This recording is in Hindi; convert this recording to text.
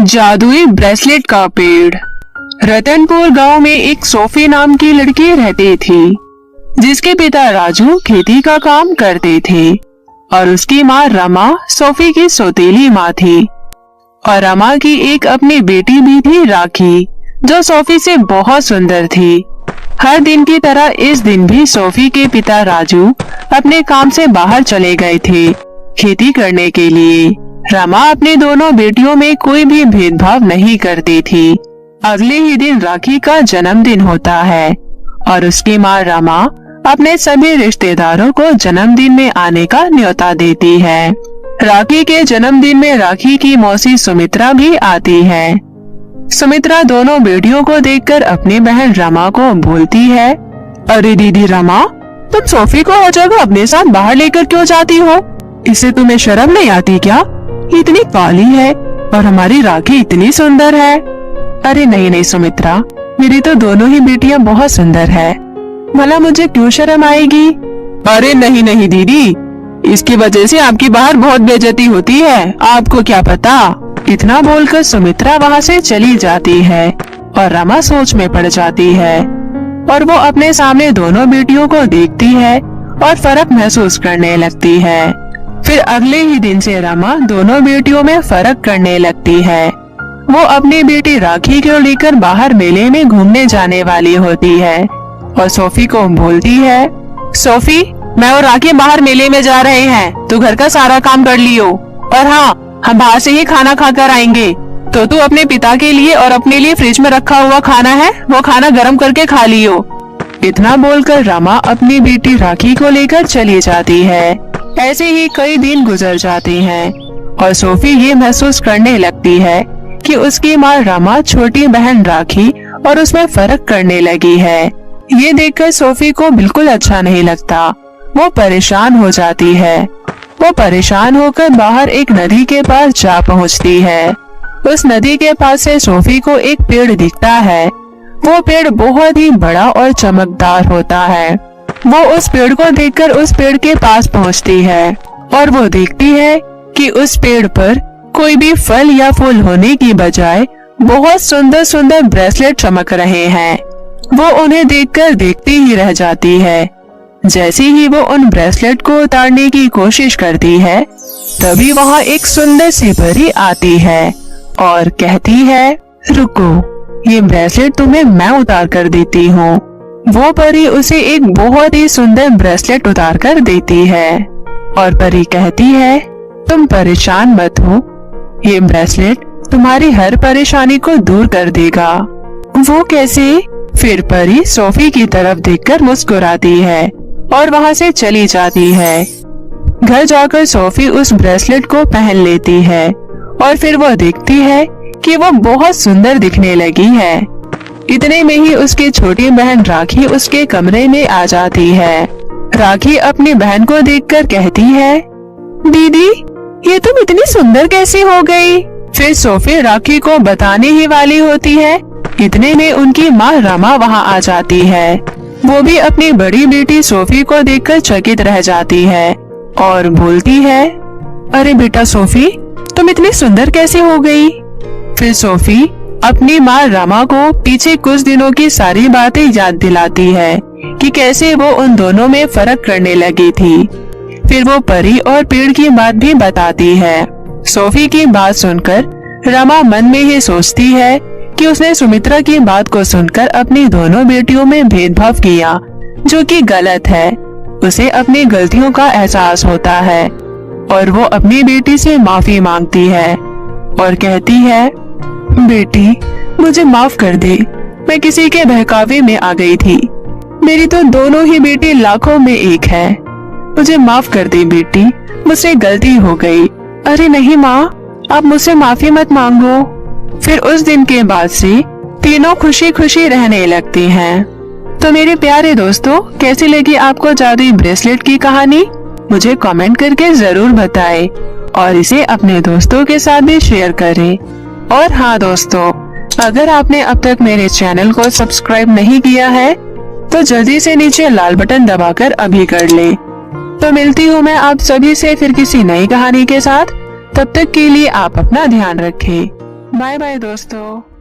जादुई ब्रेसलेट का पेड़। रतनपुर गांव में एक सोफी नाम की लड़की रहती थी, जिसके पिता राजू खेती का काम करते थे और उसकी माँ रमा सोफी की सौतेली माँ थी। और रमा की एक अपनी बेटी भी थी राखी, जो सोफी से बहुत सुंदर थी। हर दिन की तरह इस दिन भी सोफी के पिता राजू अपने काम से बाहर चले गए थे खेती करने के लिए। रमा अपनी दोनों बेटियों में कोई भी भेदभाव नहीं करती थी। अगले ही दिन राखी का जन्मदिन होता है और उसकी माँ रमा अपने सभी रिश्तेदारों को जन्मदिन में आने का न्योता देती है। राखी के जन्मदिन में राखी की मौसी सुमित्रा भी आती है। सुमित्रा दोनों बेटियों को देखकर अपनी बहन रमा को बोलती है, अरे दीदी रमा, तुम सोफी को हर जगह अपने साथ बाहर लेकर क्यों जाती हो? इससे तुम्हें शर्म नहीं आती क्या? इतनी काली है और हमारी राखी इतनी सुंदर है। अरे नहीं नहीं सुमित्रा, मेरी तो दोनों ही बेटियां बहुत सुंदर है, भला मुझे क्यों शर्म आएगी? अरे नहीं नहीं दीदी, इसकी वजह से आपकी बाहर बहुत बेइज्जती होती है, आपको क्या पता। इतना बोलकर सुमित्रा वहाँ से चली जाती है और रमा सोच में पड़ जाती है और वो अपने सामने दोनों बेटियों को देखती है और फर्क महसूस करने लगती है। फिर अगले ही दिन से रमा दोनों बेटियों में फर्क करने लगती है। वो अपनी बेटी राखी को लेकर बाहर मेले में घूमने जाने वाली होती है और सोफी को बोलती है, सोफी, मैं और राखी बाहर मेले में जा रहे हैं, तू घर का सारा काम कर लियो। और हाँ, हम बाहर से ही खाना खाकर आएंगे, तो तू अपने पिता के लिए और अपने लिए फ्रिज में रखा हुआ खाना है वो खाना गर्म करके खा लियो। इतना बोलकर रमा अपनी बेटी राखी को लेकर चली जाती है। ऐसे ही कई दिन गुजर जाते हैं और सोफी ये महसूस करने लगती है कि उसकी माँ रमा छोटी बहन राखी और उसमें फर्क करने लगी है। ये देखकर सोफी को बिल्कुल अच्छा नहीं लगता। वो परेशान हो जाती है। वो परेशान होकर बाहर एक नदी के पास जा पहुँचती है। उस नदी के पास से सोफी को एक पेड़ दिखता है। वो पेड़ बहुत ही बड़ा और चमकदार होता है। वो उस पेड़ को देखकर उस पेड़ के पास पहुँचती है और वो देखती है कि उस पेड़ पर कोई भी फल या फूल होने की बजाय बहुत सुंदर सुंदर ब्रेसलेट चमक रहे हैं। वो उन्हें देखकर देखती ही रह जाती है। जैसे ही वो उन ब्रेसलेट को उतारने की कोशिश करती है, तभी वहाँ एक सुंदर सी परी आती है और कहती है, रुको, ये ब्रेसलेट तुम्हें मैं उतार कर देती हूँ। वो परी उसे एक बहुत ही सुंदर ब्रेसलेट उतार कर देती है और परी कहती है, तुम परेशान मत हो, ये ब्रेसलेट तुम्हारी हर परेशानी को दूर कर देगा। वो कैसे? फिर परी सोफी की तरफ देखकर मुस्कुराती है और वहाँ से चली जाती है। घर जाकर सोफी उस ब्रेसलेट को पहन लेती है और फिर वो देखती है कि वो बहुत सुंदर दिखने लगी है। इतने में ही उसकी छोटी बहन राखी उसके कमरे में आ जाती है। राखी अपनी बहन को देखकर कहती है, दीदी, ये तुम इतनी सुंदर कैसे हो गई? फिर सोफी राखी को बताने ही वाली होती है। इतने में उनकी माँ रमा वहाँ आ जाती है। वो भी अपनी बड़ी बेटी सोफी को देखकर चकित रह जाती है और बोलती है, अरे बेटा सोफी, तुम इतनी सुंदर कैसे हो गई? फिर सोफी अपनी माँ रमा को पीछे कुछ दिनों की सारी बातें याद दिलाती है कि कैसे वो उन दोनों में फर्क करने लगी थी। फिर वो परी और पेड़ की बात भी बताती है। सोफी की बात सुनकर रमा मन में ही सोचती है कि उसने सुमित्रा की बात को सुनकर अपनी दोनों बेटियों में भेदभाव किया, जो कि गलत है। उसे अपनी गलतियों का एहसास होता है और वो अपनी बेटी से माफी मांगती है और कहती है, बेटी, मुझे माफ कर दे, मैं किसी के बहकावे में आ गई थी। मेरी तो दोनों ही बेटी लाखों में एक है, मुझे माफ कर दे बेटी, मुझसे गलती हो गई। अरे नहीं माँ, आप मुझसे माफी मत मांगो। फिर उस दिन के बाद से तीनों खुशी खुशी रहने लगती हैं। तो मेरे प्यारे दोस्तों, कैसी लगी आपको जादुई ब्रेसलेट की कहानी? मुझे कमेंट करके जरूर बताएं और इसे अपने दोस्तों के साथ भी शेयर करें। और हाँ दोस्तों, अगर आपने अब तक मेरे चैनल को सब्सक्राइब नहीं किया है तो जल्दी से नीचे लाल बटन दबाकर अभी कर ले। तो मिलती हूँ मैं आप सभी से फिर किसी नई कहानी के साथ। तब तक के लिए आप अपना ध्यान रखें। बाय बाय दोस्तों।